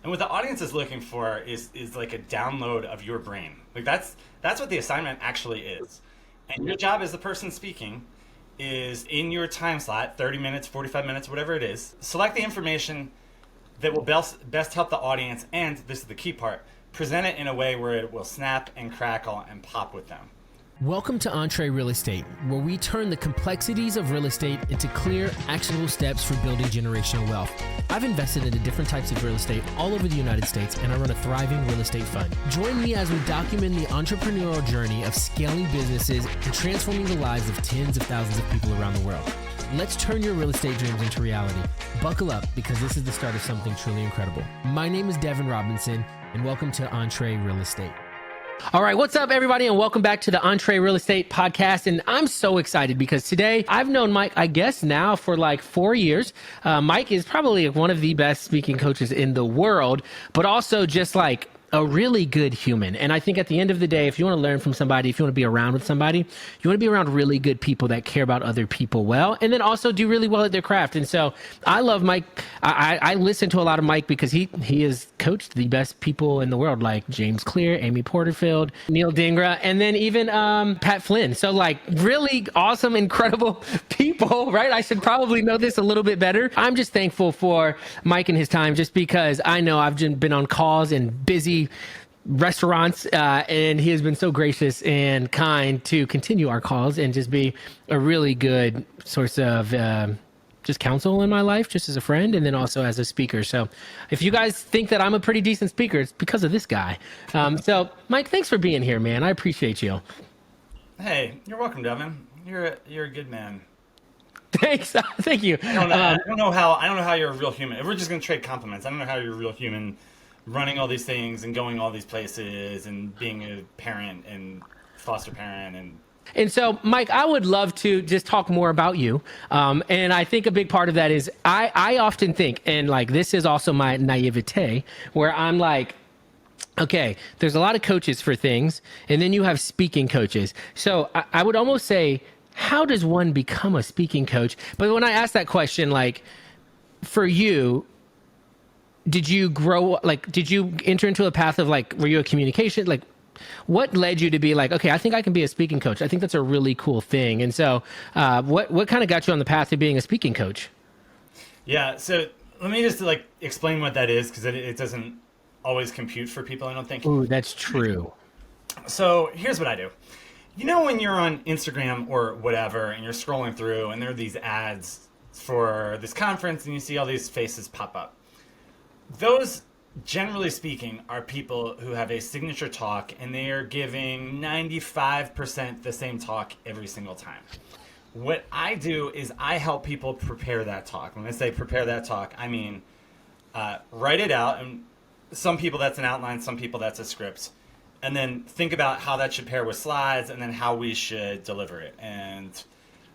And what the audience is looking for is like a download of your brain. Like that's what the assignment actually is. And your job as the person speaking is in your time slot, 30 minutes, 45 minutes, whatever it is, select the information that will best help the audience, and this is the key part, present it in a way where it will snap and crackle and pop with them. Welcome to Entree Real Estate, where we turn the complexities of real estate into clear, actionable steps for building generational wealth. I've invested into different types of real estate all over the United States, and I run a thriving real estate fund. Join me as we document the entrepreneurial journey of scaling businesses and transforming the lives of tens of thousands of people around the world. Let's turn your real estate dreams into reality. Buckle up, because this is the start of something truly incredible. My name is Devin Robinson, and welcome to Entree Real Estate. All right, what's up, everybody, and welcome back to the Entree Real Estate Podcast. And I'm so excited because today I've known Mike, I guess now for like 4 years. Mike is probably one of the best speaking coaches in the world, but also just like a really good human. And I think at the end of the day, if you want to learn from somebody, if you want to be around with somebody, you want to be around really good people that care about other people well, and then also do really well at their craft. And so I love Mike. I listen to a lot of Mike because he has coached the best people in the world, like James Clear, Amy Porterfield, Neil Dingra, and then even Pat Flynn. So like really awesome, incredible people, right? I should probably know this a little bit better. I'm just thankful for Mike and his time, just because I know I've been on calls and busy restaurants, and he has been so gracious and kind to continue our calls and just be a really good source of just counsel in my life, just as a friend and then also as a speaker. So if you guys think that I'm a pretty decent speaker, it's because of this guy. So Mike, thanks for being here, man. I appreciate you. Hey, you're welcome, Devin. You're a good man. Thanks. Thank you. I don't know how you're a real human. If we're just gonna trade compliments, I don't know how you're a real human, running all these things and going all these places and being a parent and foster parent. And so, Mike, I would love to just talk more about you. And I think a big part of that is I often think, and like this is also my naivete, where I'm like, okay, there's a lot of coaches for things, and then you have speaking coaches. So I would almost say, how does one become a speaking coach? But when I ask that question, like for you, did you enter into a path of like, were you a communication? Like what led you to be like, okay, I think I can be a speaking coach. I think that's a really cool thing. And so what kind of got you on the path of being a speaking coach? Yeah. So let me just like explain what that is, because it doesn't always compute for people, I don't think. Ooh, that's true. So here's what I do. You know, when you're on Instagram or whatever and you're scrolling through and there are these ads for this conference and you see all these faces pop up. Those, generally speaking, are people who have a signature talk and they are giving 95% the same talk every single time. What I do is I help people prepare that talk. When I say prepare that talk, I mean write it out. And some people that's an outline, some people that's a script. And then think about how that should pair with slides and then how we should deliver it. And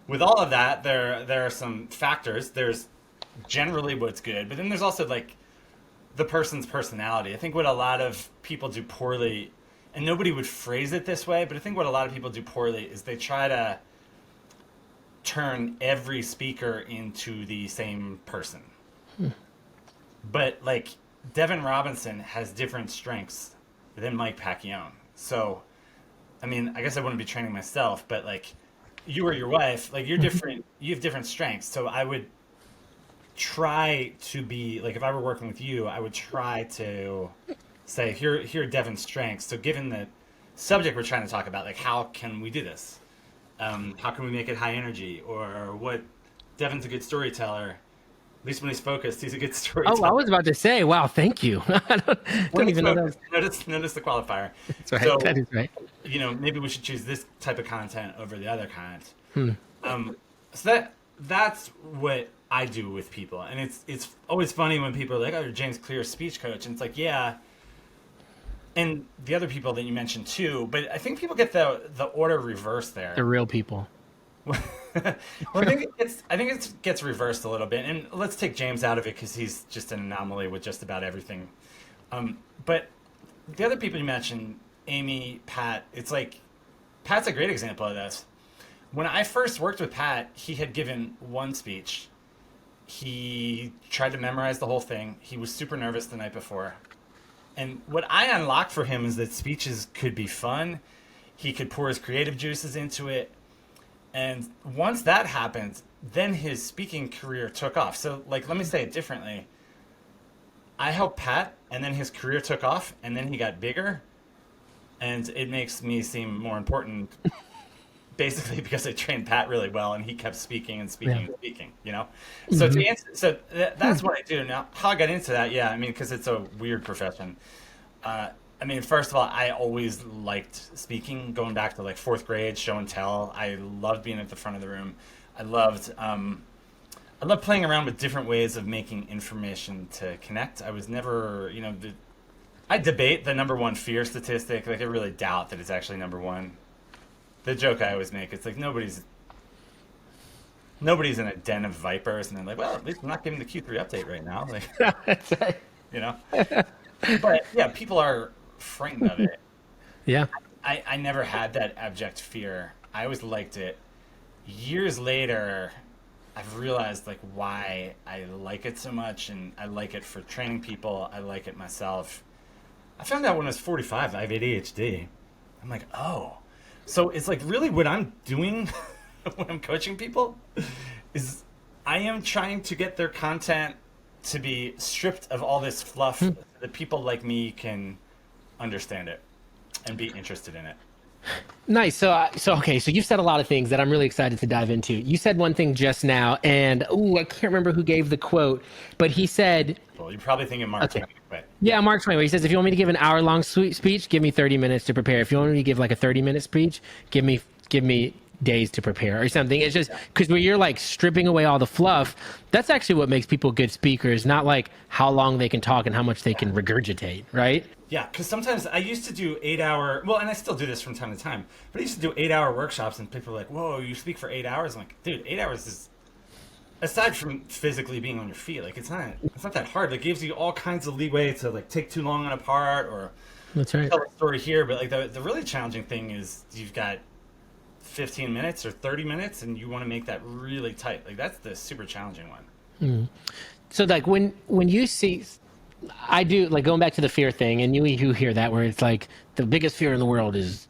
with all of that, there are some factors. There's generally what's good, but then there's also like the person's personality. I think what a lot of people do poorly, and nobody would phrase it this way, but I think what a lot of people do poorly is they try to turn every speaker into the same person. But like Devin Robinson has different strengths than Mike Pacchione. So, I mean, I guess I wouldn't be training myself, but like you or your wife, like you're different, you have different strengths. So I would try to be like, if I were working with you, I would try to say, here are Devin's strengths. So given the subject we're trying to talk about, like how can we do this? How can we make it high energy? Or what? Devin's a good storyteller. At least when he's focused, he's a good storyteller. Oh, I was about to say, wow, thank you. I don't even know that. Notice the qualifier. That's right. So, that is right. You know, maybe we should choose this type of content over the other kind. So that's what I do with people, and it's always funny when people are like, "Oh, you're James Clear's speech coach," and it's like, yeah. And the other people that you mentioned too, but I think people get the order reversed there. The real people. Well, I think it gets reversed a little bit, and let's take James out of it because he's just an anomaly with just about everything. But the other people you mentioned, Amy, Pat, it's like Pat's a great example of this. When I first worked with Pat, he had given one speech. He tried to memorize the whole thing. He was super nervous the night before. And what I unlocked for him is that speeches could be fun. He could pour his creative juices into it. And once that happened, then his speaking career took off. So, like, let me say it differently. I helped Pat, and then his career took off, and then he got bigger. And it makes me seem more important, basically because I trained Pat really well, and he kept speaking and speaking and speaking, you know? So to answer, that's what I do. Now, how I got into that, yeah, I mean, because it's a weird profession. I mean, first of all, I always liked speaking, going back to like fourth grade, show and tell. I loved being at the front of the room. I loved playing around with different ways of making information to connect. I was never, you know, I debate the number one fear statistic. Like, I really doubt that it's actually number one. The joke I always make, it's like nobody's in a den of vipers, and they're like, well, at least I'm not giving the Q3 update right now. Like, you know? But yeah, people are frightened of it. Yeah. I never had that abject fear. I always liked it. Years later, I've realized like why I like it so much, and I like it for training people. I like it myself. I found out when I was 45, I have ADHD. I'm like, oh. So it's like really what I'm doing when I'm coaching people is I am trying to get their content to be stripped of all this fluff so that people like me can understand it and be interested in it. Nice. So you've said a lot of things that I'm really excited to dive into. You said one thing just now, and I can't remember who gave the quote, but he said, well, you're probably thinking Mark Twain, but yeah, Mark Twain. Where he says, if you want me to give an hour-long speech, give me 30 minutes to prepare. If you want me to give like a 30-minute speech, give me days to prepare or something. It's just because when you're like stripping away all the fluff, that's actually what makes people good speakers, not like how long they can talk and how much they can regurgitate, right? Yeah, because sometimes I used to do 8-hour, well, and I still do this from time to time, but I used to do 8-hour workshops, and people are like, whoa, you speak for 8 hours? I'm like, dude, 8 hours is, aside from physically being on your feet, like it's not that hard. It gives you all kinds of leeway to like take too long on a part or that's right. tell a story here, but like the really challenging thing is you've got 15 minutes or 30 minutes and you want to make that really tight. Like that's the super challenging one. So like when you see, I do like going back to the fear thing, and you hear that where it's like the biggest fear in the world is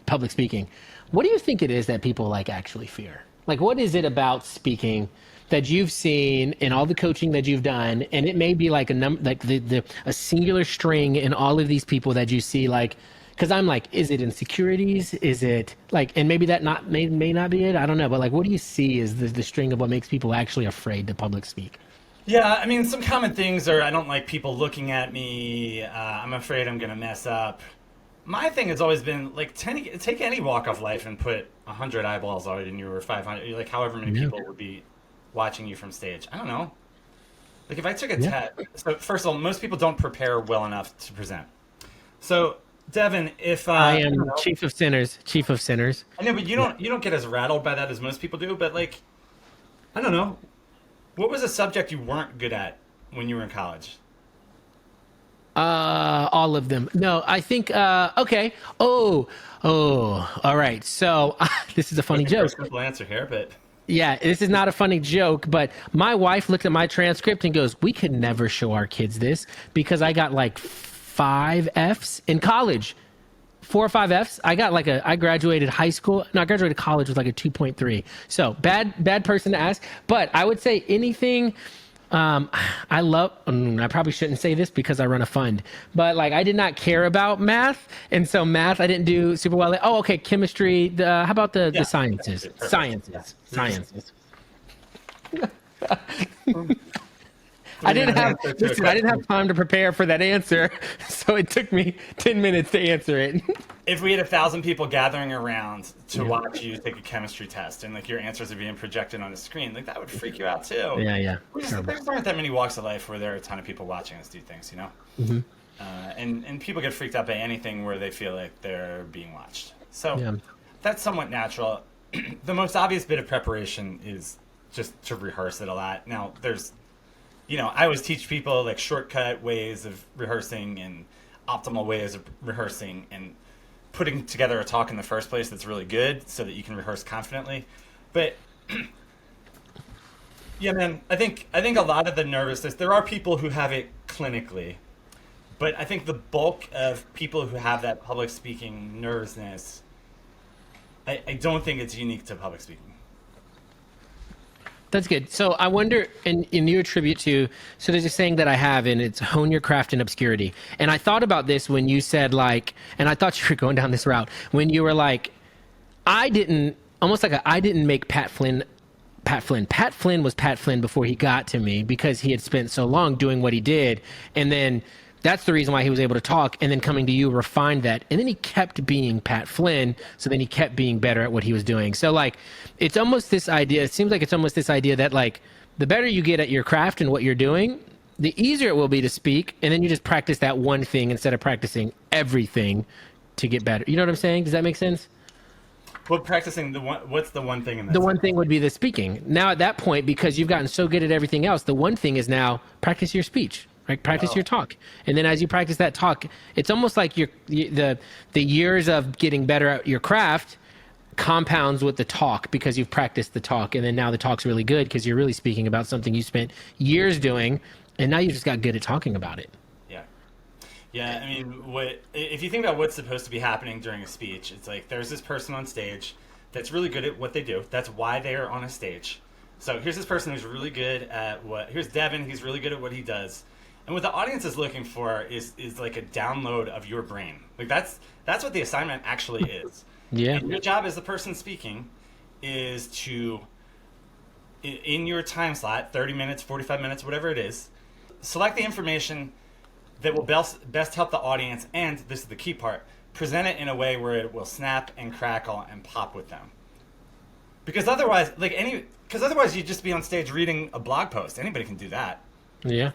public speaking. What do you think it is that people like actually fear? Like what is it about speaking that you've seen in all the coaching that you've done, and it may be like a singular string in all of these people that you see, like, because I'm like, is it insecurities? Is it like, and maybe that may not be it. I don't know, but like, what do you see is the string of what makes people actually afraid to public speak? Yeah, I mean, some common things are I don't like people looking at me. I'm afraid I'm going to mess up. My thing has always been like take any walk of life and put 100 eyeballs on it, and you were 500, like however many people would be watching you from stage. I don't know. Like if I took a test, so first of all, most people don't prepare well enough to present. So Devin, if I am chief of sinners. I know, but you don't get as rattled by that as most people do. But like, I don't know. What was a subject you weren't good at when you were in college? All of them. No, I think, okay. Oh, all right. So this is a funny joke. Simple answer here, but yeah, this is not a funny joke, but my wife looked at my transcript and goes, we could never show our kids this because I got like 5 Fs in college. 4 or 5 Fs. I graduated high school. No, I graduated college with like a 2.3. So bad person to ask. But I would say anything. I probably shouldn't say this because I run a fund, but like I did not care about math. And so math, I didn't do super well. Oh, okay. Chemistry. How about the sciences? Sciences. I didn't have time to prepare for that answer, so it took me 10 minutes to answer it. If we had 1,000 people gathering around to watch you take a chemistry test and like your answers are being projected on the screen, like that would freak you out too. Yeah. There aren't that many walks of life where there are a ton of people watching us do things, you know. Mm-hmm. And people get freaked out by anything where they feel like they're being watched. So that's somewhat natural. The most obvious bit of preparation is just to rehearse it a lot. Now there's. I always teach people like shortcut ways of rehearsing and optimal ways of rehearsing and putting together a talk in the first place that's really good so that you can rehearse confidently. But Yeah, man. I think a lot of the nervousness. There are people who have it clinically, but I think the bulk of people who have that public speaking nervousness, I don't think it's unique to public speaking. That's good. So I wonder, and you attribute to, so there's a saying that I have, and it's hone your craft in obscurity. And I thought about this when you said like, and I thought you were going down this route when you were like, I didn't, almost like I didn't make Pat Flynn. Pat Flynn was Pat Flynn before he got to me because he had spent so long doing what he did. And then that's the reason why he was able to talk. And then coming to you refined that. And then he kept being Pat Flynn. So then he kept being better at what he was doing. So like, it's almost this idea. It seems like it's almost this idea that like the better you get at your craft and what you're doing, the easier it will be to speak. And then you just practice that one thing instead of practicing everything to get better. You know what I'm saying? Does that make sense? Well, practicing what's the one thing in that? The one thing would be the speaking. Now at that point, because you've gotten so good at everything else, the one thing is now practice your speech, right? Practice your talk. And then as you practice that talk, it's almost like the years of getting better at your craft compounds with the talk because you've practiced the talk. And then now the talk's really good because you're really speaking about something you spent years doing. And now you just got good at talking about it. Yeah. Yeah, I mean, what if you think about what's supposed to be happening during a speech? It's like there's this person on stage that's really good at what they do. That's why they are on a stage. So here's this person who's really good at what. Here's Devin. He's really good at what he does. And what the audience is looking for is like a download of your brain. Like that's what the assignment actually is. Yeah. And your job as the person speaking is to, in your time slot, 30 minutes, 45 minutes, whatever it is, select the information that will best help the audience, and this is the key part, present it in a way where it will snap and crackle and pop with them. Because otherwise, otherwise you'd just be on stage reading a blog post. Anybody can do that. Yeah.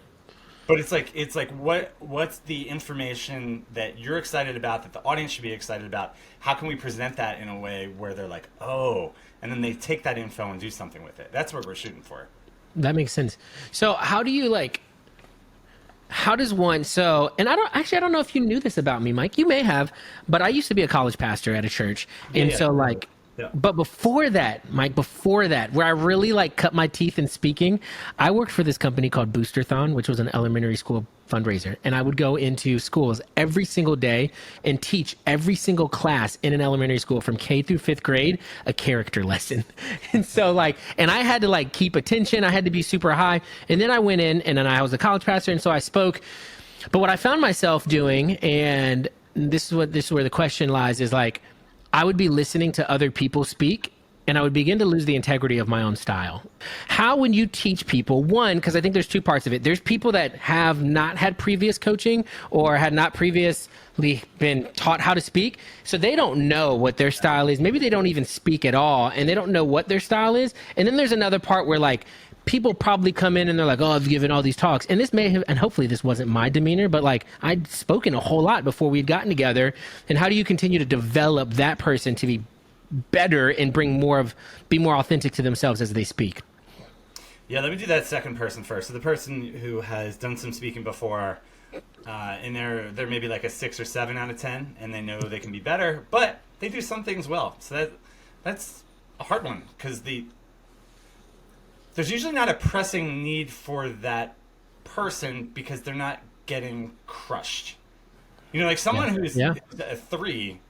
But it's like what's the information that you're excited about, that the audience should be excited about? How can we present that in a way where they're like, oh, and then they take that info and do something with it? That's what we're shooting for. That makes sense. So how do you how does one, and I don't know if you knew this about me, Mike, you may have, but I used to be a college pastor at a church. And Yeah. but before that, Mike, where I really cut my teeth in speaking, I worked for this company called Boosterthon, which was an elementary school fundraiser. And I would go into schools every single day and teach every single class in an elementary school from K through fifth grade, a character lesson. And so and I had to keep attention. I had to be super high. And then I went in and then I was a college pastor. And so I spoke. But what I found myself doing, and this is where the question lies, is I would be listening to other people speak and I would begin to lose the integrity of my own style. How, when you teach people, one, because I think there's two parts of it. There's people that have not had previous coaching or had not previously been taught how to speak. So they don't know what their style is. Maybe they don't even speak at all and they don't know what their style is. And then there's another part where people probably come in and they're like, oh, I've given all these talks. And this may have, and hopefully this wasn't my demeanor, but I'd spoken a whole lot before we'd gotten together. And how do you continue to develop that person to be better and be more authentic to themselves as they speak? Yeah, let me do that second person first. So the person who has done some speaking before, and they're maybe a 6 or 7 out of 10, and they know they can be better, but they do some things well. So that's a hard one because there's usually not a pressing need for that person because they're not getting crushed. Someone who's a 3,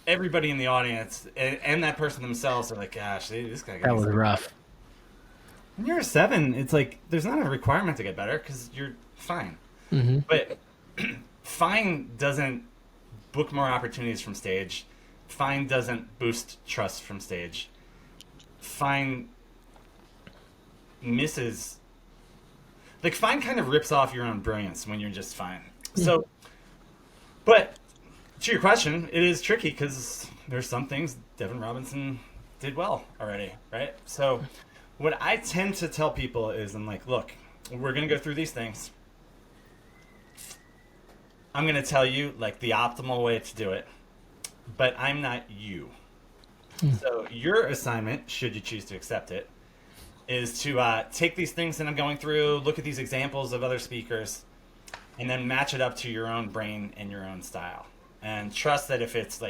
everybody in the audience and that person themselves are like, gosh, this guy. That was rough. When you're a 7, it's there's not a requirement to get better because you're fine. Mm-hmm. But fine doesn't book more opportunities from stage. Fine doesn't boost trust from stage. Fine misses, fine kind of rips off your own brilliance when you're just fine. So, but to your question, it is tricky because there's some things Devin Robinson did well already, right? So what I tend to tell people is I'm like, look, we're going to go through these things. I'm going to tell you the optimal way to do it, but I'm not you. So your assignment, should you choose to accept it, is to take these things that I'm going through, look at these examples of other speakers, and then match it up to your own brain and your own style. And trust that if it's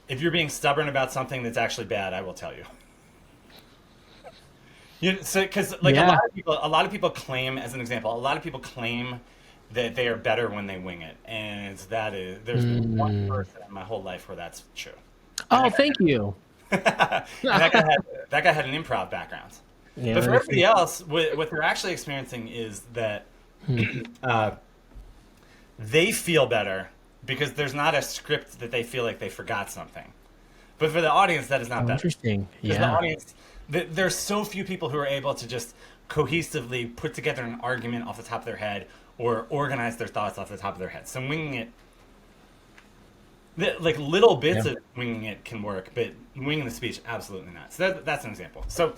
if you're being stubborn about something that's actually bad, I will tell you. So because like Yeah. a lot of people claim, as an example, a lot of people claim that they are better when they wing it, and there's been one Mm. person in my whole life where that's true, and Oh, thank you. that guy had an improv background. Yeah, But that for makes everybody sense. else, what they're actually experiencing is that uh, they feel better because there's not a script that they feel like they forgot something. But for the audience, that is not Oh, better interesting. because the Yeah. audience, there's so few people who are able to just cohesively put together an argument off the top of their head or organize their thoughts off the top of their head. So winging it, like little Yeah. bits of winging it can work, but winging the speech, absolutely not. So that's an example. So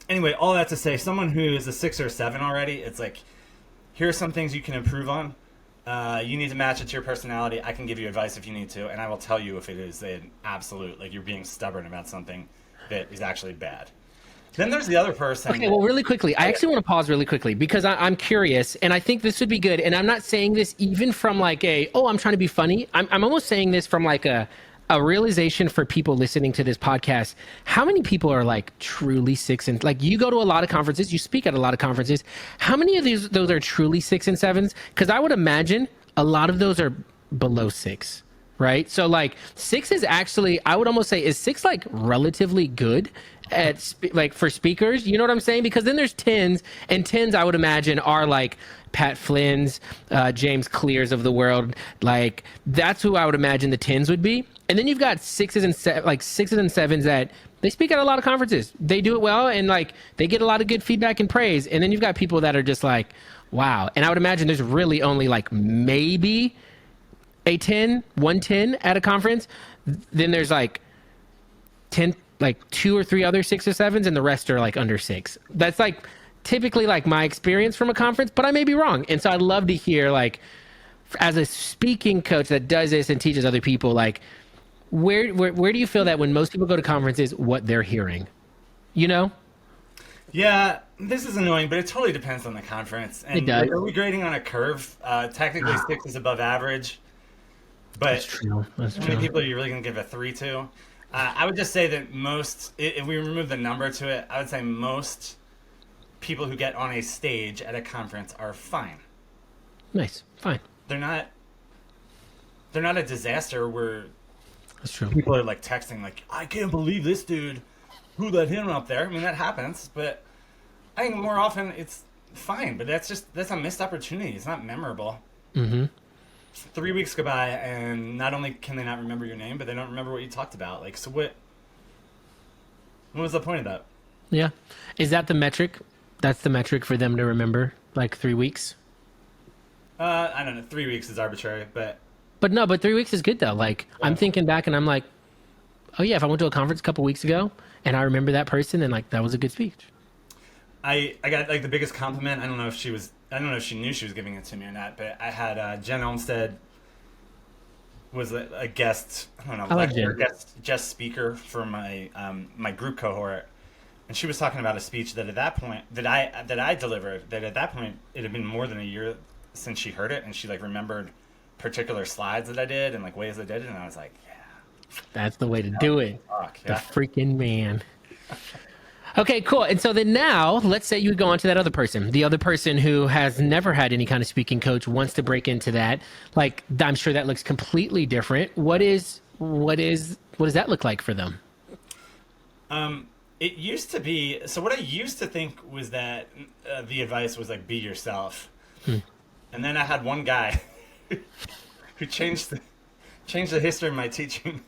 anyway, all that to say, someone who is a 6 or 7 already, it's like, here are some things you can improve on. You need to match it to your personality. I can give you advice if you need to, and I will tell you if it is an absolute, like you're being stubborn about something that is actually bad. Then there's the other person. Okay, well, really quickly, I actually want to pause really quickly because I'm curious, and I think this would be good. And I'm not saying this even from like I'm trying to be funny. I'm almost saying this from like a realization for people listening to this podcast. How many people are like truly 6 and like you go to a lot of conferences, you speak at a lot of conferences. How many of those are truly 6 and 7s? Because I would imagine a lot of those are below 6. Right. So like 6 is actually, I would almost say, is 6 like relatively good at like for speakers? You know what I'm saying? Because then there's 10s, and 10s I would imagine are like Pat Flynn's, James Clear's of the world. Like that's who I would imagine the 10s would be. And then you've got 6s and 7s that they speak at a lot of conferences. They do it well, and like they get a lot of good feedback and praise. And then you've got people that are just like, wow. And I would imagine there's really only like maybe a 10, 110 at a conference. Then there's like 10, like 2 or 3 other 6 or 7s, and the rest are like under 6. That's like typically like my experience from a conference, but I may be wrong. And so I'd love to hear, like, as a speaking coach that does this and teaches other people, like, where do you feel that when most people go to conferences, what they're hearing? You know? Yeah, this is annoying, but it totally depends on the conference. It And does. like, are we grading on a curve? Technically, 6 is above average, That's but true. That's how many true. people are you really going to give a 3 to? I would just say that if we remove the number to it, I would say most people who get on a stage at a conference are fine. Nice. Fine. They're not. They're not a disaster where That's true. people are like texting like, "I can't believe this dude. Who let him up there?" I mean, that happens, but I think more often it's fine. But that's a missed opportunity. It's not memorable. Mm-hmm. 3 weeks go by, and not only can they not remember your name, but they don't remember what you talked about. Like, so what? What was the point of that? Yeah. Is that the metric? That's the metric for them to remember, like 3 weeks? I don't know. 3 weeks is arbitrary, but But no, but 3 weeks is good though. Like I'm yeah. thinking back and I'm like, oh yeah, if I went to a conference a couple weeks ago and I remember that person, then like that was a good speech. I got like the biggest compliment. I don't know if she knew she was giving it to me or not, but I had Jen Olmstead was a guest, I don't know, I like lecturer, Jen. guest speaker for my group cohort, and she was talking about a speech that at that point that I delivered. That at that point it had been more than a year since she heard it, and she like remembered particular slides that I did and like ways I did it, and I was like, yeah, That's the way to do it. fuck, The yeah. freaking man. Okay, cool. And so then now, let's say you would go on to that other person, the other person who has never had any kind of speaking coach, wants to break into that. Like, I'm sure that looks completely different. What does that look like for them? It used to be so. What I used to think was that the advice was like be yourself, and then I had one guy who changed the history of my teaching.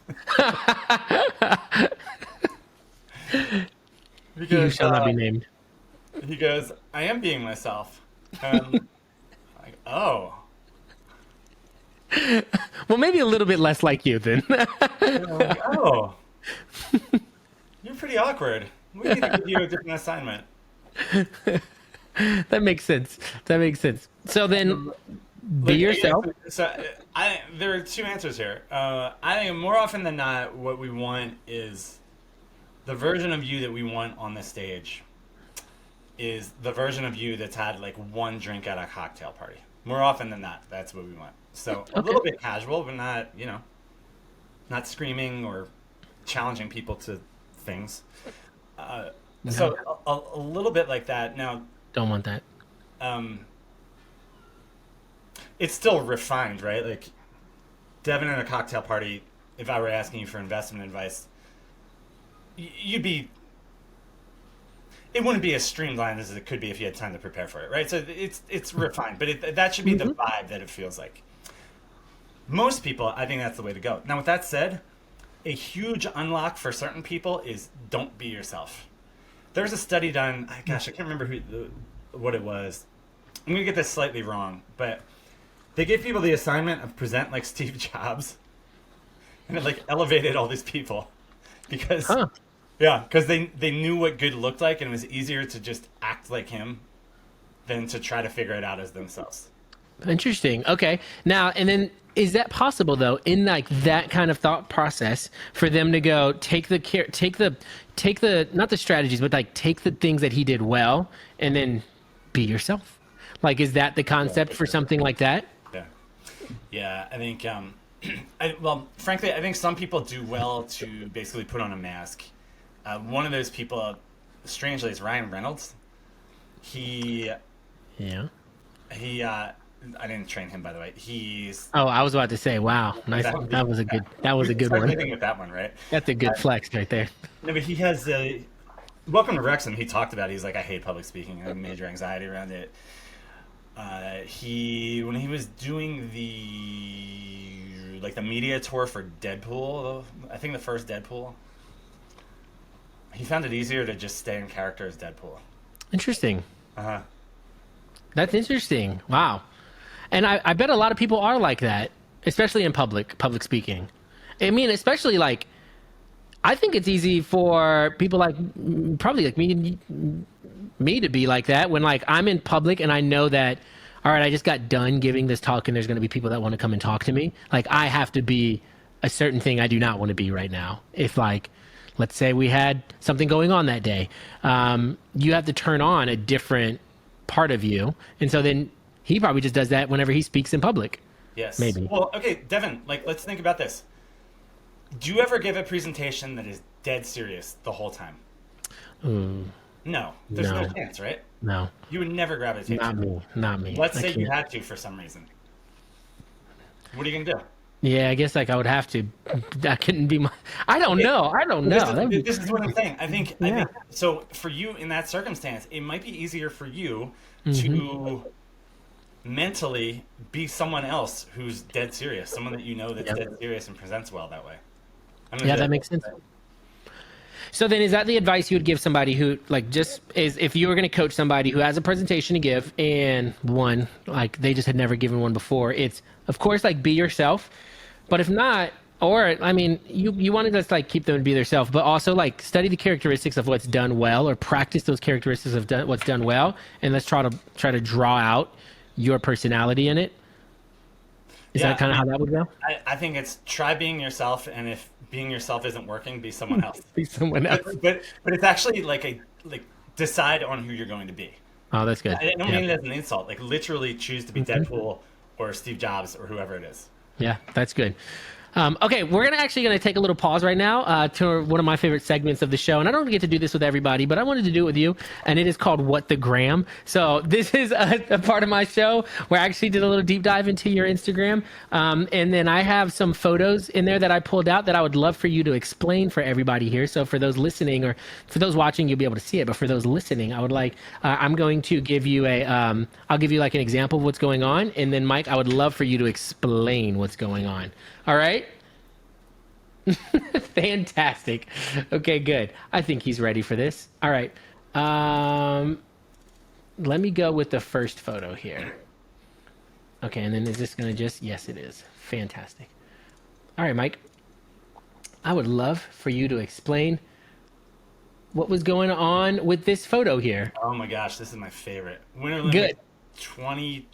You Because shall not be named. he goes, I am being myself. Like, oh. Well, maybe a little bit less like you then. And I'm like, oh, you're pretty awkward. We need to give you a different assignment. That makes sense. That makes sense. So then be Like, yourself. there are two answers here. I think more often than not, what we want is the version of you that we want on the stage is the version of you that's had like one drink at a cocktail party. More often than not, that's what we want. So a Okay. little bit casual, but not, not screaming or challenging people to things. So a little bit like that. Now, Don't want that. um, it's still refined, right? Like Devin in a cocktail party, if I were asking you for investment advice, you'd be. It wouldn't be as streamlined as it could be if you had time to prepare for it, right? So it's refined, but that should be the vibe that it feels like. Most people, I think that's the way to go. Now, with that said, a huge unlock for certain people is don't be yourself. There's a study done. Gosh, I can't remember what it was. I'm gonna get this slightly wrong, but they gave people the assignment of present like Steve Jobs, and it like elevated all these people because because they knew what good looked like, and it was easier to just act like him than to try to figure it out as themselves. Interesting. Okay. Now, and then is that possible though, in like that kind of thought process, for them to go take the not the strategies, but like take the things that he did well and then be yourself? Like, is that the concept for something like that? Yeah. Yeah, I think well, frankly, I think some people do well to basically put on a mask. One of those people, strangely, is Ryan Reynolds. He Yeah. I didn't train him, by the way. He's Oh, I was about to say, wow, nice. That was a good one. I think with that one, right? That's a good flex right there. No, but he has Welcome to Wrexham. He talked about he's like, I hate public speaking. I have major anxiety around it. When he was doing the media tour for Deadpool, I think the first Deadpool, he found it easier to just stay in character as Deadpool. Interesting. Uh-huh. That's interesting. Wow. And I bet a lot of people are like that, especially in public speaking. I mean, especially like, I think it's easy for people like probably like me to be like that when like I'm in public and I know that, all right, I just got done giving this talk and there's going to be people that want to come and talk to me. Like, I have to be a certain thing I do not want to be right now. If like, let's say we had something going on that day, you have to turn on a different part of you. And so then he probably just does that whenever he speaks in public. Yes. Maybe. Well, okay, Devin, like, let's think about this. Do you ever give a presentation that is dead serious the whole time? No. There's no chance, right? No. You would never gravitate to it. Not me. Let's say you had to for some reason. What are you going to do? Yeah, I guess like I would have to. That couldn't be my. I don't know. This is what I'm saying. I think so. For you in that circumstance, it might be easier for you to mentally be someone else who's dead serious, someone that you know that's dead serious and presents well that way. Yeah, that makes sense. So then, is that the advice you would give somebody who, like, just is if you were going to coach somebody who has a presentation to give and one, like, they just had never given one before? It's, of course, like, be yourself. But if not, or, I mean, you want to just, like, keep them to be themselves, but also, like, study the characteristics of what's done well or practice those characteristics of what's done well. And let's try to draw out your personality in it. Is that kind of how that would go? I think it's try being yourself, and if being yourself isn't working, be someone else. Be someone else. But it's actually like decide on who you're going to be. Oh, that's good. I don't mean it as an insult. Like literally choose to be Deadpool or Steve Jobs or whoever it is. Yeah, that's good. Okay, we're actually going to take a little pause right now to one of my favorite segments of the show. And I don't get to do this with everybody, but I wanted to do it with you. And it is called What the Gram. So this is a part of my show where I actually did a little deep dive into your Instagram. And then I have some photos in there that I pulled out that I would love for you to explain for everybody here. So for those listening or for those watching, you'll be able to see it. But for those listening, I would like, I'm going to give you I'll give you like an example of what's going on. And then Mike, I would love for you to explain what's going on. All right. Fantastic. Okay, good. I think he's ready for this. All right. Let me go with the first photo here. Okay, and then is this going to just... Yes, it is. Fantastic. All right, Mike. I would love for you to explain what was going on with this photo here. Oh my gosh, this is my favorite. Winter Olympics 2010?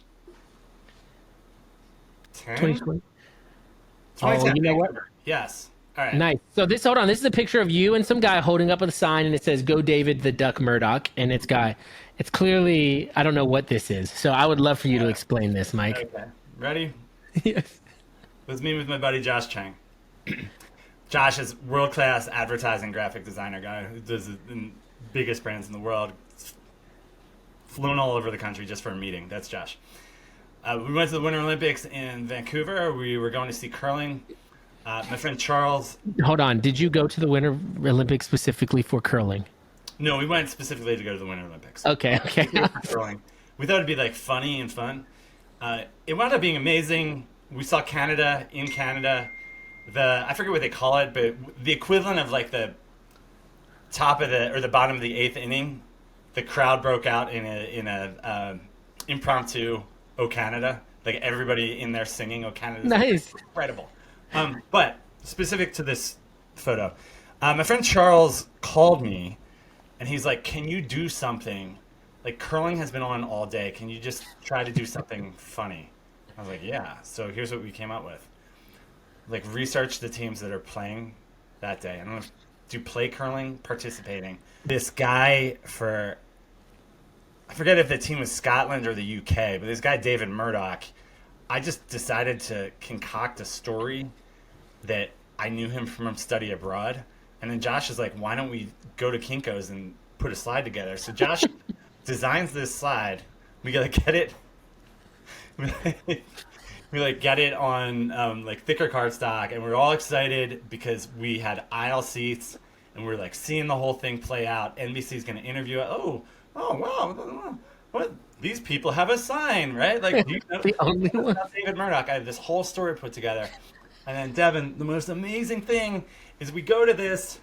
2020. Oh, you know what? Yes. All right. Nice. So this is a picture of you and some guy holding up a sign, and it says "Go David the Duck Murdoch," and it's clearly, I don't know what this is. So I would love for you to explain this, Mike. Okay. Ready? Yes. It was me with my buddy Josh Chang. Josh is world-class advertising graphic designer guy who does biggest brands in the world, flown all over the country just for a meeting. That's Josh. We went to the Winter Olympics in Vancouver. We were going to see curling. My friend Charles. Hold on. Did you go to the Winter Olympics specifically for curling? No, we went specifically to go to the Winter Olympics. Okay. Curling. We thought it'd be like funny and fun. It wound up being amazing. We saw Canada in Canada. I forget what they call it, but the equivalent of like the top of the bottom of the eighth inning, the crowd broke out in a impromptu "O Canada," like everybody in there singing "O Canada." Nice, incredible. But specific to this photo, my friend Charles called me, and he's like, "Can you do something? Like curling has been on all day. Can you just try to do something funny?" I was like, "Yeah." So here's what we came up with. Like research the teams that are playing that day. I don't know if do play curling, participating. This guy I forget if the team was Scotland or the UK, but this guy David Murdoch, I just decided to concoct a story that I knew him from study abroad. And then Josh is like, why don't we go to Kinko's and put a slide together? So Josh designs this slide. We gotta get it. We like get it on like thicker cardstock, and we're all excited because we had aisle seats, and we're like seeing the whole thing play out. NBC's gonna interview it. Oh wow, what? These people have a sign, right? Like you know, the only one. David Murdoch. I had this whole story put together, and then Devin. The most amazing thing is we go to this,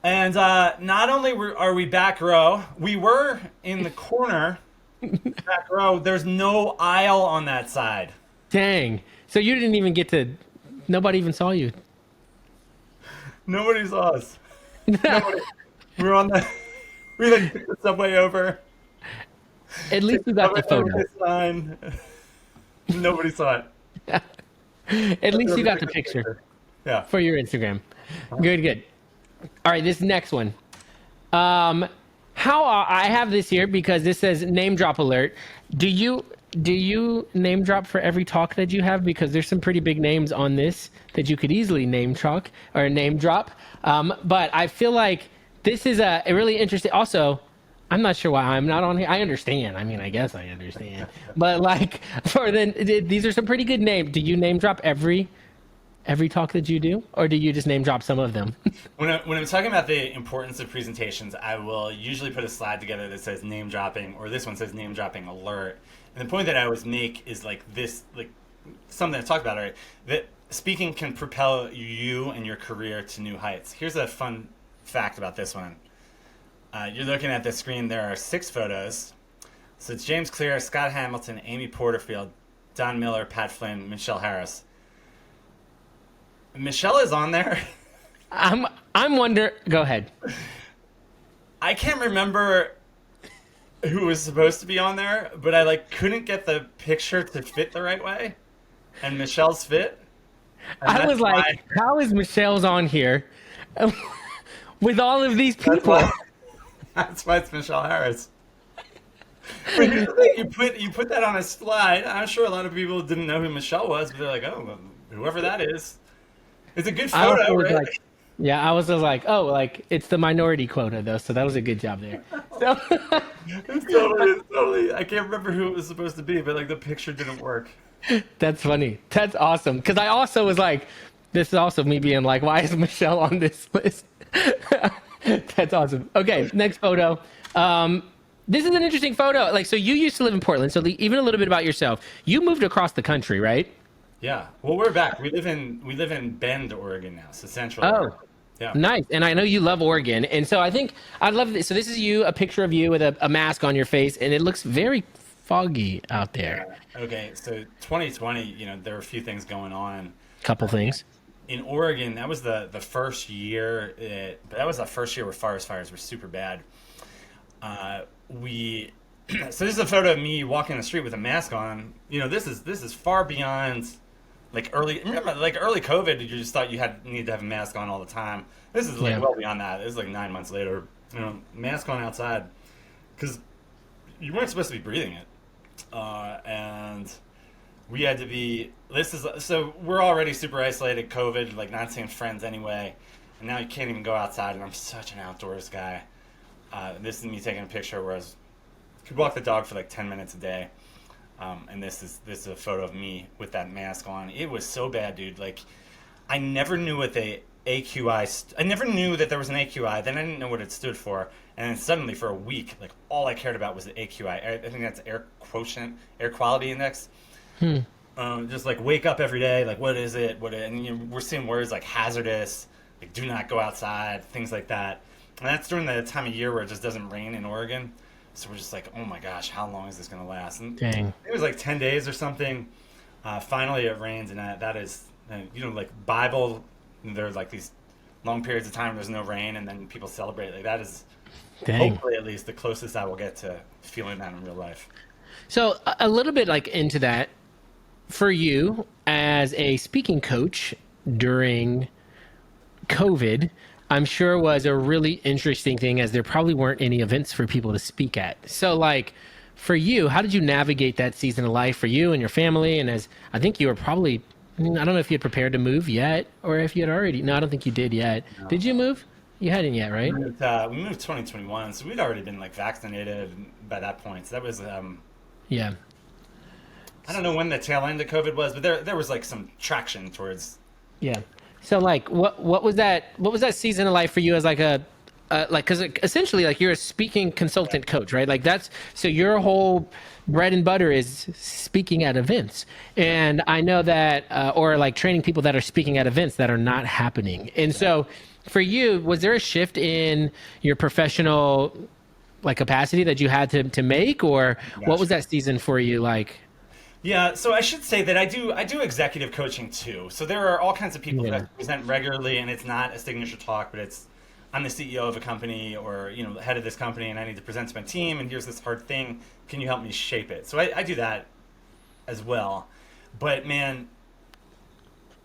and not only are we back row, we were in the corner. Back row, there's no aisle on that side. Dang. So you didn't even get to. Nobody even saw you. Nobody saw us. Nobody. We were on the. We like took the subway over. At least you got the photo. Sign. Nobody saw it. At least you got the picture. Yeah. For your Instagram. Good. All right, this next one. How I have this here because this says name drop alert. Do you name drop for every talk that you have? Because there's some pretty big names on this that you could easily name drop. But I feel like this is a really interesting. Also, I'm not sure why I'm not on here. I understand. I mean, I guess I understand. But like these are some pretty good names. Do you name drop every talk that you do, or do you just name drop some of them? When I'm talking about the importance of presentations, I will usually put a slide together that says name dropping, or this one says name dropping alert. And the point that I always make is like this, like something I talked about already, that speaking can propel you and your career to new heights. Here's a fun fact about this one. You're looking at the screen. There are 6 photos. So it's James Clear, Scott Hamilton, Amy Porterfield, Don Miller, Pat Flynn, Michelle Harris. Michelle is on there. I'm wondering. Go ahead. I can't remember who was supposed to be on there, but I like couldn't get the picture to fit the right way, and Michelle's fit. I was like, how is Michelle's on here with all of these people? That's why it's Michelle Harris. You put that on a slide. I'm sure a lot of people didn't know who Michelle was, but they're like, oh, well, whoever that is. It's a good photo, right? Like, yeah, I was just like, oh, like it's the minority quota though, so that was a good job there. So it's totally. I can't remember who it was supposed to be, but like the picture didn't work. That's funny. That's awesome. Because I also was like, this is also me being like, why is Michelle on this list? That's awesome. Okay, next photo. This is an interesting photo. Like, so you used to live in Portland. So even a little bit about yourself. You moved across the country, right? Yeah. Well, we're back. We live in Bend, Oregon now, so Central. Oh, Oregon. Yeah. Nice. And I know you love Oregon. And so I think I'd love this. So this is you, a picture of you with a mask on your face, and it looks very foggy out there. Yeah. Okay. So 2020, there were a few things going on. Couple things. In Oregon, that was the first year. That was the first year where forest fires were super bad. So this is a photo of me walking the street with a mask on. This is far beyond like early COVID. You just thought you need to have a mask on all the time. This is like well beyond that. This is like 9 months later. Mask on outside because you weren't supposed to be breathing it, and we had to be. So we're already super isolated, COVID, like not seeing friends anyway. and now you can't even go outside, and I'm such an outdoors guy. This is me taking a picture where I could walk the dog for like 10 minutes a day. And this is a photo of me with that mask on. It was so bad, dude. Like, I never knew what the AQI. I never knew that there was an AQI. Then I didn't know what it stood for. And then suddenly, for a week, like all I cared about was the AQI. I think that's air quotient, air quality index. Just like wake up every day, like what is it? And we're seeing words like hazardous, like do not go outside, things like that. And that's during the time of year where it just doesn't rain in Oregon. So we're just like, oh my gosh, how long is this going to last? And Dang. it was like 10 days or something. Finally, it rains, and that is, like Bible, there's like these long periods of time there's no rain, and then people celebrate. Like that is, Dang. hopefully at least, the closest I will get to feeling that in real life. So a little bit like into that, for you as a speaking coach during COVID, I'm sure was a really interesting thing, as there probably weren't any events for people to speak at. So like for you, how did you navigate that season of life for you and your family? And as I think you were probably, I don't know if you had prepared to move yet, or if you had already, no, I don't think you did yet. No. Did you move? You hadn't yet, right? We moved 2021, so we'd already been like vaccinated by that point. So that was, Yeah. I don't know when the tail end of COVID was, but there was like some traction towards. Yeah. So like, what was that season of life for you as like because essentially like you're a speaking consultant coach, right? Like so your whole bread and butter is speaking at events. And I know that, or like training people that are speaking at events that are not happening. And so for you, was there a shift in your professional like capacity that you had to make, or what was that season for you like? Yeah, so I should say that I do executive coaching too. So there are all kinds of people that I present regularly, and it's not a signature talk, but I'm the CEO of a company, or the head of this company, and I need to present to my team, and here's this hard thing. Can you help me shape it? So I do that as well. But man,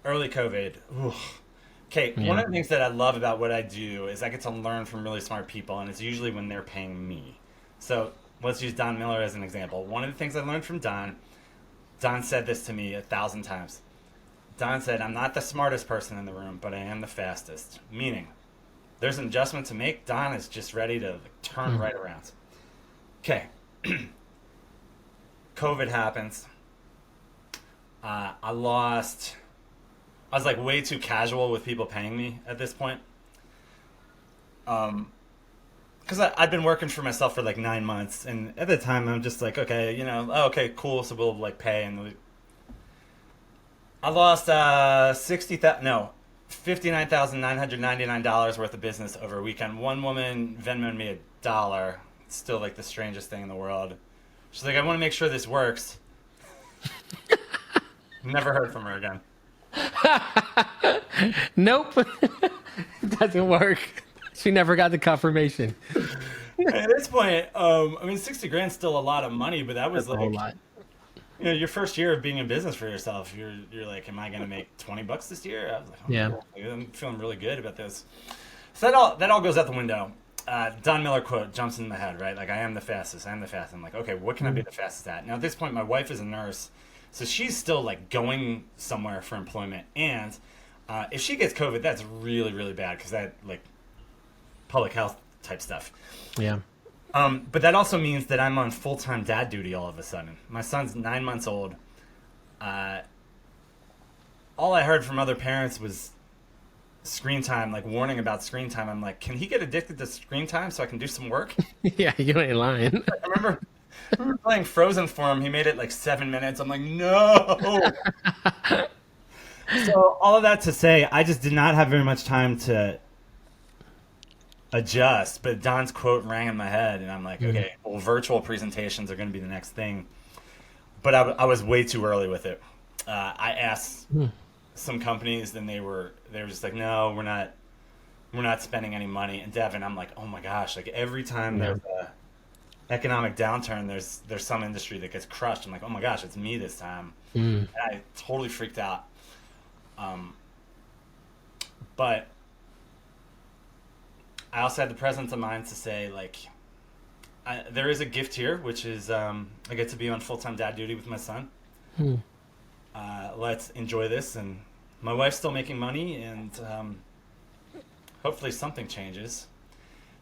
early COVID. Oof. Okay, one of the things that I love about what I do is I get to learn from really smart people, and it's usually when they're paying me. So let's use Don Miller as an example. One of the things I learned from Don said this to me 1,000 times. Don said, I'm not the smartest person in the room, but I am the fastest. Meaning, there's an adjustment to make. Don is just ready to turn right around. Okay. COVID happens. I was like way too casual with people paying me at this point. Because I'd been working for myself for like 9 months, and at the time I'm just like, okay, okay, cool, so we'll like pay, and I lost $59,999 worth of business over a weekend. One woman Venmoed me $1. It's still like the strangest thing in the world. She's like, I want to make sure this works. Never heard from her again. Nope. It doesn't work. She never got the confirmation. At this point, 60 grand is still a lot of money, but that was That's a whole lot. your first year of being in business for yourself. You're like, am I going to make $20 this year? I was like, Yeah. I'm feeling really good about this. So that all goes out the window. Don Miller quote jumps in my head, right? Like, I am the fastest. I'm like, okay, what can I be the fastest at? Now, at this point, my wife is a nurse, so she's still like going somewhere for employment. And if she gets COVID, that's really, really bad, because that like public health type stuff. Yeah. But that also means that I'm on full-time dad duty all of a sudden. My son's 9 months old. All I heard from other parents was screen time, like warning about screen time. I'm like, can he get addicted to screen time so I can do some work? Yeah, you ain't lying. I remember playing Frozen for him. He made it like 7 minutes. I'm like, no. So all of that to say, I just did not have very much time to adjust, but Don's quote rang in my head, and I'm like, okay, well, virtual presentations are going to be the next thing. But I was way too early with it. I asked some companies, and they were just like, no, we're not spending any money. And Devin, I'm like, oh my gosh, like every time there's a economic downturn, there's some industry that gets crushed. I'm like, oh my gosh, it's me this time. And I totally freaked out. But I also had the presence of mind to say, like, there is a gift here, which is I get to be on full-time dad duty with my son. Let's enjoy this. And my wife's still making money, and hopefully something changes.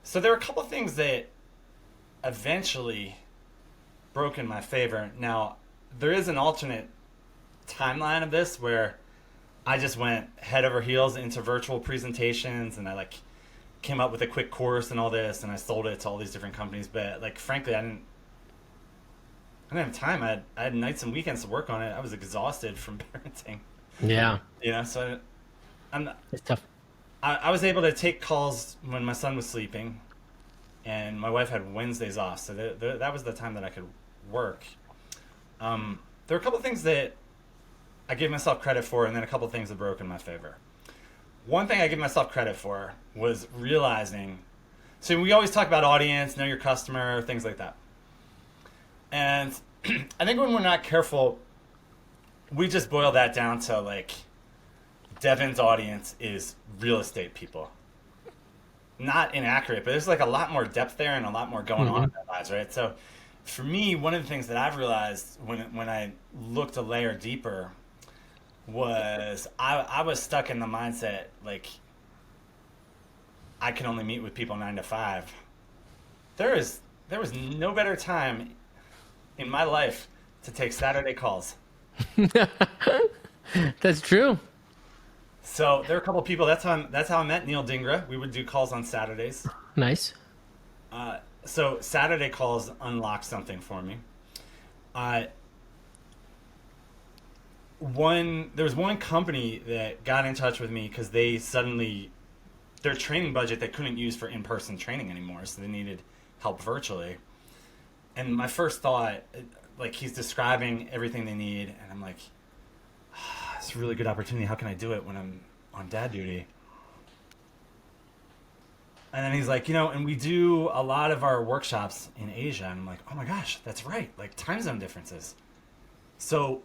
So there are a couple things that eventually broke in my favor. Now, there is an alternate timeline of this where I just went head over heels into virtual presentations, and I like came up with a quick course and all this, and I sold it to all these different companies. But like, frankly, I didn't have time. I had nights and weekends to work on it. I was exhausted from parenting. Yeah. So It's tough. I was able to take calls when my son was sleeping, and my wife had Wednesdays off, so that was the time that I could work. There were a couple of things that I gave myself credit for, and then a couple of things that broke in my favor. One thing I give myself credit for was realizing, so we always talk about audience, know your customer, things like that. And I think when we're not careful, we just boil that down to like, Devin's audience is real estate people. Not inaccurate, but there's like a lot more depth there and a lot more going on in their lives, right? So for me, one of the things that I've realized when I looked a layer deeper was I was stuck in the mindset like I can only meet with people 9 to 5. There was no better time in my life to take Saturday calls. That's true. So there are a couple of people. That's how I met Neil Dingra. We would do calls on Saturdays. Nice. So Saturday calls unlocked something for me. There was one company that got in touch with me because they suddenly their training budget they couldn't use for in-person training anymore, so they needed help virtually. And my first thought, like he's describing everything they need, and I'm like, it's a really good opportunity. How can I do it when I'm on dad duty? And then he's like, and we do a lot of our workshops in Asia. And I'm like, oh my gosh, that's right. Like time zone differences. So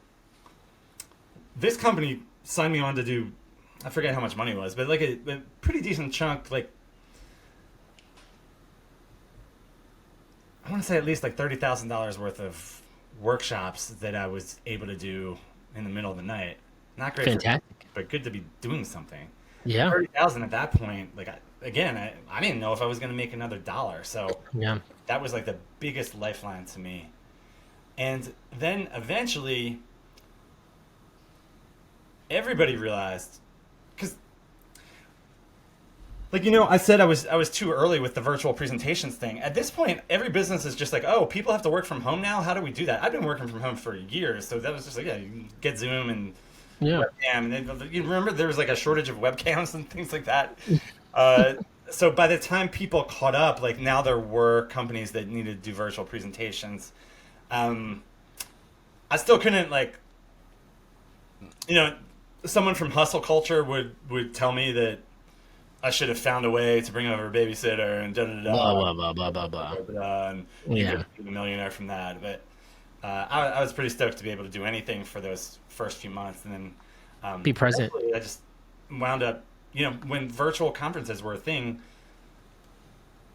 this company signed me on to do, I forget how much money it was, but like a pretty decent chunk, like I want to say at least like $30,000 worth of workshops that I was able to do in the middle of the night. Not great, Fantastic. but good to be doing something. Yeah. 30,000 at that point, like I didn't know if I was going to make another dollar. So Yeah. that was like the biggest lifeline to me. And then eventually everybody realized, because like, I said I was too early with the virtual presentations thing. At this point, every business is just like, oh, people have to work from home now. How do we do that? I've been working from home for years. So that was just like, yeah, you can get Zoom and Yeah. webcam. And you remember there was like a shortage of webcams and things like that. So by the time people caught up, like now there were companies that needed to do virtual presentations. I still couldn't like, someone from hustle culture would tell me that I should have found a way to bring over a babysitter and Blah, blah, blah, blah, blah, blah. and you could be a millionaire from that. But I was pretty stoked to be able to do anything for those first few months, and then Be present. I just wound up, when virtual conferences were a thing,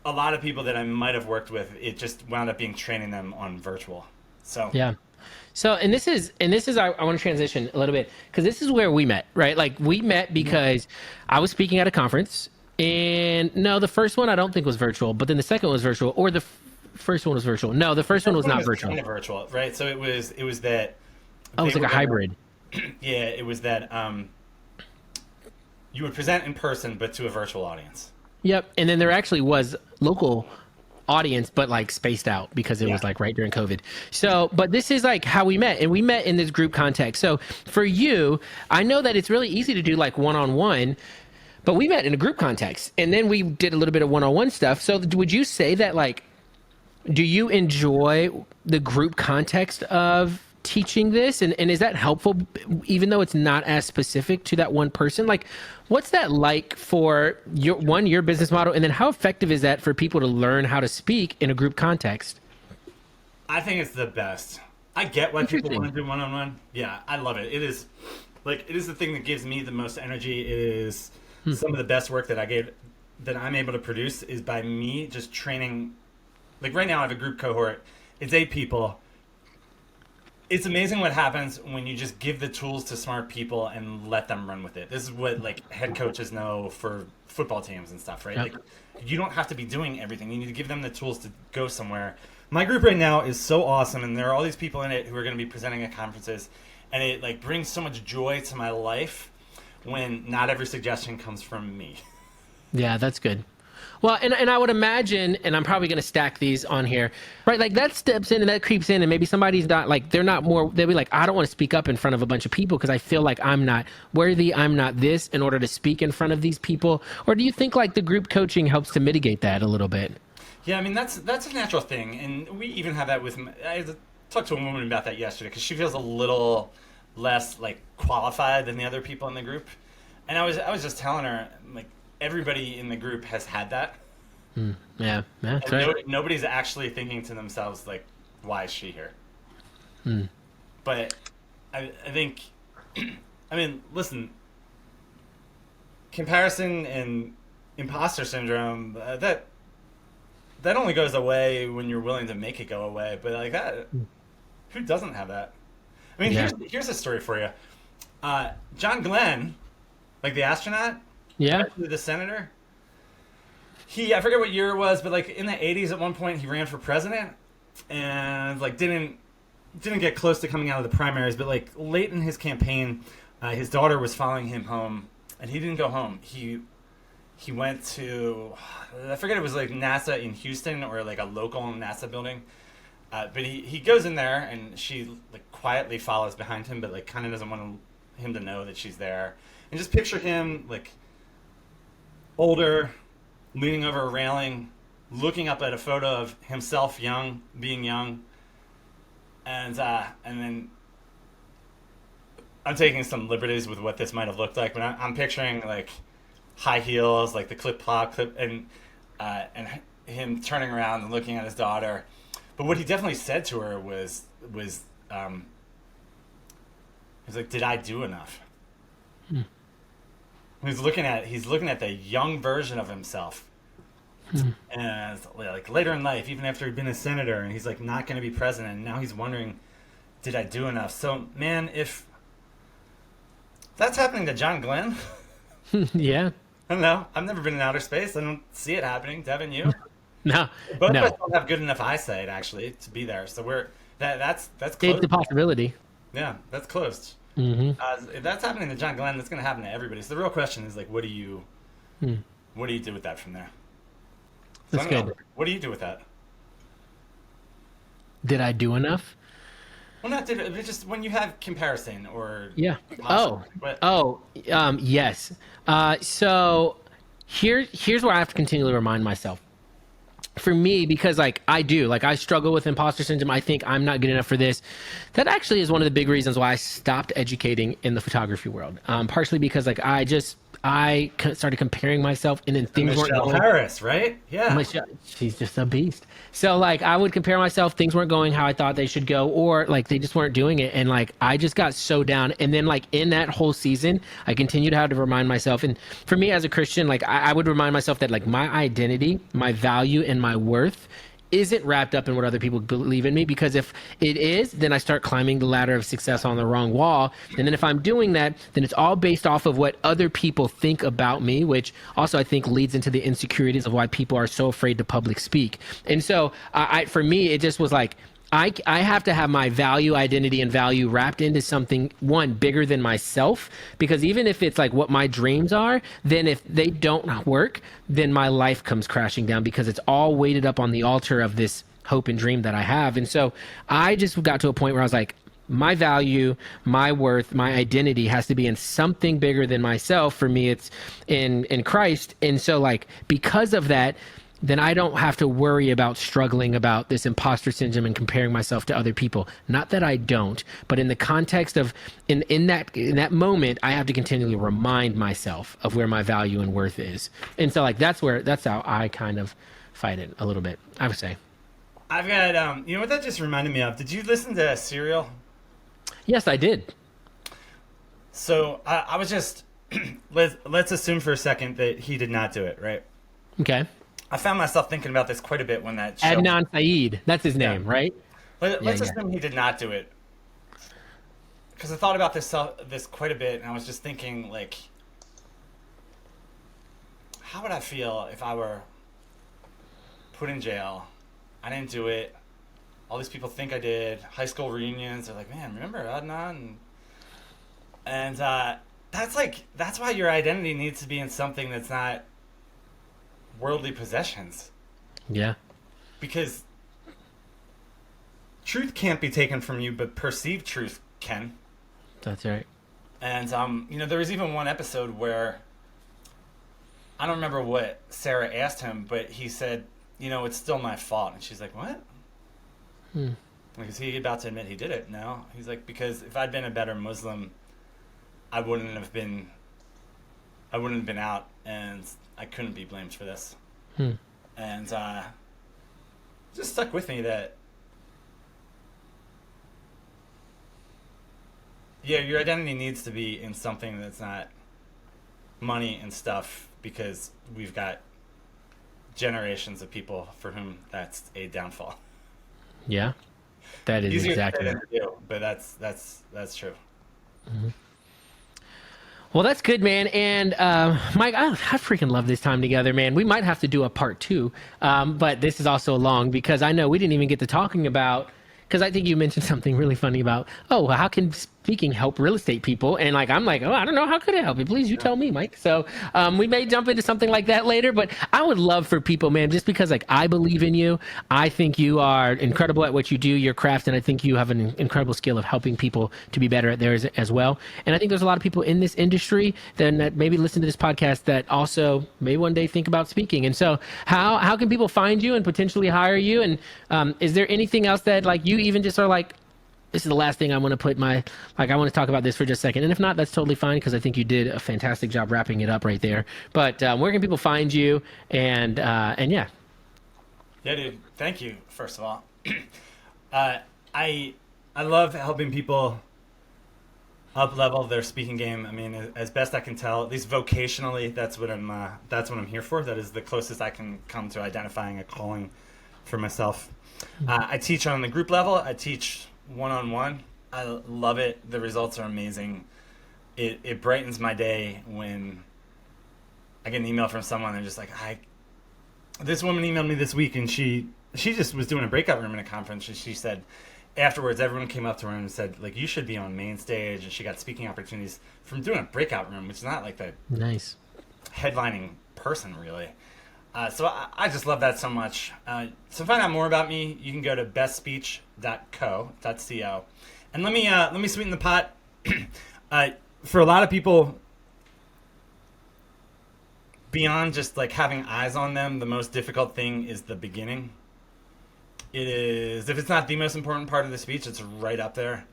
a lot of people that I might have worked with, it just wound up being training them on virtual. So Yeah. So, and this is, I want to transition a little bit because this is where we met, right? Like we met because I was speaking at a conference, and no, the first one I don't think was virtual, but then the second one was virtual, or the first one was virtual. No, the first one was not virtual. Kind of virtual, right? So it was that. Oh, it was like a hybrid. Yeah, it was that you would present in person, but to a virtual audience. Yep. And then there actually was local audience, but like spaced out because it was like right during COVID. So, but this is like how we met, and we met in this group context. So for you, I know that it's really easy to do like one-on-one, but we met in a group context, and then we did a little bit of one-on-one stuff. So would you say that like, do you enjoy the group context of teaching this? And is that helpful, even though it's not as specific to that one person? Like, what's that like for your business model? And then how effective is that for people to learn how to speak in a group context? I think it's the best. I get why people want to do one-on-one. Yeah, I love it. It is the thing that gives me the most energy. It is some of the best work that I'm able to produce is by me just training. Like right now I have a group cohort. It's 8 people. It's amazing what happens when you just give the tools to smart people and let them run with it. This is what like head coaches know for football teams and stuff, right? Yep. Like you don't have to be doing everything. You need to give them the tools to go somewhere. My group right now is so awesome, and there are all these people in it who are going to be presenting at conferences, and it like brings so much joy to my life when not every suggestion comes from me. Yeah, that's good. Well, and I would imagine, and I'm probably going to stack these on here, right? Like that steps in and that creeps in, and maybe somebody's not like, they'll be like, I don't want to speak up in front of a bunch of people because I feel like I'm not worthy, I'm not this in order to speak in front of these people. Or do you think like the group coaching helps to mitigate that a little bit? Yeah, I mean, that's a natural thing. And we even have that with, I talked to a woman about that yesterday because she feels a little less like qualified than the other people in the group. And I was just telling her, like, everybody in the group has had that. Yeah, that's And right. nobody's actually thinking to themselves, like, why is she here? But I think, I mean, listen, comparison and imposter syndrome, that only goes away when you're willing to make it go away. But like that, who doesn't have that? I mean, Yeah. here's a story for you. John Glenn, like the astronaut, Yeah. the senator. I forget what year it was, but like in the 80s at one point he ran for president and like didn't get close to coming out of the primaries, but like late in his campaign, his daughter was following him home and he didn't go home. He went to, I forget, it was like NASA in Houston or like a local NASA building. But he goes in there and she like quietly follows behind him, but like kind of doesn't want him to know that she's there. And just picture him like older, leaning over a railing, looking up at a photo of himself being young. And then I'm taking some liberties with what this might have looked like, but I'm picturing like high heels, like the clip, and him turning around and looking at his daughter. But what he definitely said to her was he's like, "Did I do enough?" He's looking at the young version of himself, and like later in life, even after he'd been a senator, and he's like not going to be president, and now he's wondering, "Did I do enough?" So, man, if that's happening to John Glenn. Yeah. I don't know. I've never been in outer space. I don't see it happening. Devin, you? No. Both of No. us don't have good enough eyesight actually to be there. So that's It's closed. the possibility. Yeah, that's closed. If that's happening to John Glenn, that's going to happen to everybody. So the real question is like, what do you do with that from there? So That's I don't good. know. What do you do with that? Did I do enough? Well, not did it, but just when you have comparison or Yeah. possible, Yes. So here's where I have to continually remind myself. For me, because like I struggle with imposter syndrome. I think I'm not good enough for this. That actually is one of the big reasons why I stopped educating in the photography world. Partially because like I started comparing myself, and then things weren't Michelle going. Harris, right? Yeah. Michelle, she's just a beast. So like I would compare myself, things weren't going how I thought they should go, or like they just weren't doing it, and like I just got so down. And then like in that whole season, I continued to have to remind myself. And for me as a Christian, like I would remind myself that like my identity, my value, and my worth isn't wrapped up in what other people believe in me, because if it is, then I start climbing the ladder of success on the wrong wall. And then if I'm doing that, then it's all based off of what other people think about me, which also I think leads into the insecurities of why people are so afraid to public speak. And so for me, it just was like, I have to have my value, identity, and value wrapped into something, one, bigger than myself, because even if it's like what my dreams are, then if they don't work, then my life comes crashing down, because it's all weighted up on the altar of this hope and dream that I have. And so I just got to a point where I was like, my value, my worth, my identity has to be in something bigger than myself. For me, it's in Christ. And so like, because of that, then I don't have to worry about struggling about this imposter syndrome and comparing myself to other people. Not that I don't, but in the context of in that moment, I have to continually remind myself of where my value and worth is. And so like that's how I kind of fight it a little bit, I would say. I've got you know what that just reminded me of? Did you listen to Serial? Yes, I did. So I was just let's assume for a second that he did not do it, right? Okay. I found myself thinking about this quite a bit when that show. Adnan Syed, that's his name, right? Let's Yeah. assume he did not do it. because I thought about this quite a bit, and I was just thinking, like, how would I feel if I were put in jail? I didn't do it. All these people think I did. High school reunions, they're like, man, remember Adnan? And that's why your identity needs to be in something that's not worldly possessions. Yeah. Because truth can't be taken from you, but perceived truth can. That's right. And there was even one episode where I don't remember what Sarah asked him, but he said, it's still my fault. And she's like, what? Like, is he about to admit he did it? No. He's like, because if I'd been a better Muslim, I wouldn't have been out, and I couldn't be blamed for this. And just stuck with me that, yeah, your identity needs to be in something that's not money and stuff, because we've got generations of people for whom that's a downfall. Yeah, that is easier exactly to do, but that's true. Well, that's good, man. And Mike, I freaking love this time together, man. We might have to do a part 2, but this is also long because I know we didn't even get to talking about, because I think you mentioned something really funny about, how can speaking help real estate people? And I'm like, I don't know, how could it help you? Please, you tell me, Mike. So we may jump into something like that later, but I would love for people, man, just because I believe in you. I think you are incredible at what you do, your craft, and I think you have an incredible skill of helping people to be better at theirs as well. And I think there's a lot of people in this industry that maybe listen to this podcast that also may one day think about speaking. And so how can people find you and potentially hire you? And is there anything else that you even just are like, this is the last thing I want to put I want to talk about this for just a second. And if not, that's totally fine, because I think you did a fantastic job wrapping it up right there. But where can people find you? And yeah. Yeah, dude. Thank you, first of all. I love helping people up level their speaking game. I mean, as best I can tell, at least vocationally, that's what I'm here for. That is the closest I can come to identifying a calling for myself. I teach on the group level. I teach one-on-one. I love it. The results are amazing. It brightens my day when I get an email from someone and just like, this woman emailed me this week, and she just was doing a breakout room in a conference, and she said afterwards everyone came up to her and said, you should be on main stage, and she got speaking opportunities from doing a breakout room, which is not the nice headlining person really. So I just love that so much. So to find out more about me, you can go to bestspeech.co. And let me sweeten the pot. For a lot of people, beyond just having eyes on them, the most difficult thing is the beginning. It is, if it's not the most important part of the speech, it's right up there.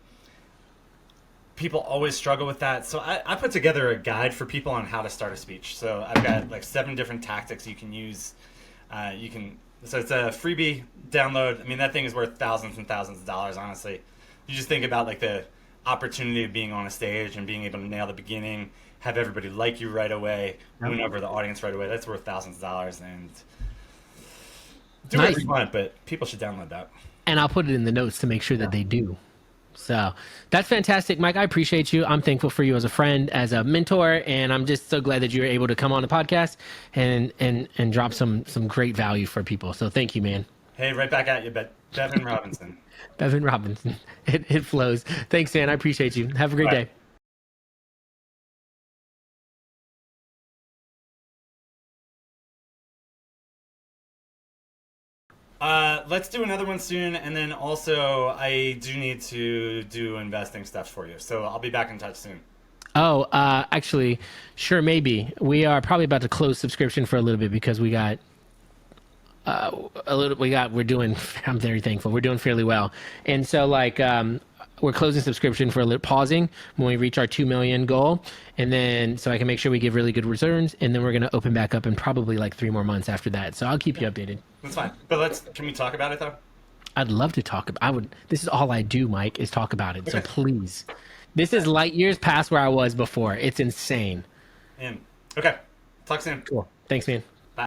People always struggle with that. So I put together a guide for people on how to start a speech. So I've got 7 different tactics you can use. So it's a freebie download. I mean, that thing is worth thousands and thousands of dollars, honestly. You just think about the opportunity of being on a stage and being able to nail the beginning, have everybody like you right away, win over the audience right away. That's worth thousands of dollars, and do whatever you want, but people should download that. And I'll put it in the notes to make sure that they do. So that's fantastic, Mike. I appreciate you. I'm thankful for you as a friend, as a mentor, and I'm just so glad that you were able to come on the podcast and drop some great value for people. So thank you, man. Hey, right back at you, Bevan Robinson. Bevan Robinson. It flows. Thanks, man. I appreciate you. Have a great day. Let's do another one soon, and then also I do need to do investing stuff for you, so I'll be back in touch soon. Oh, actually, sure, maybe. We are probably about to close subscription for a little bit because we got we're doing, I'm very thankful. We're doing fairly well. And so we're closing subscription for a little, pausing when we reach our 2 million goal. And then, so I can make sure we give really good returns. And then we're going to open back up in probably 3 more months after that. So I'll keep you updated. That's fine. But can we talk about it though? I'd love to talk about, this is all I do, Mike, is talk about it. Okay. So please, this is light years past where I was before. It's insane. Okay. Talk soon. Cool. Thanks, man.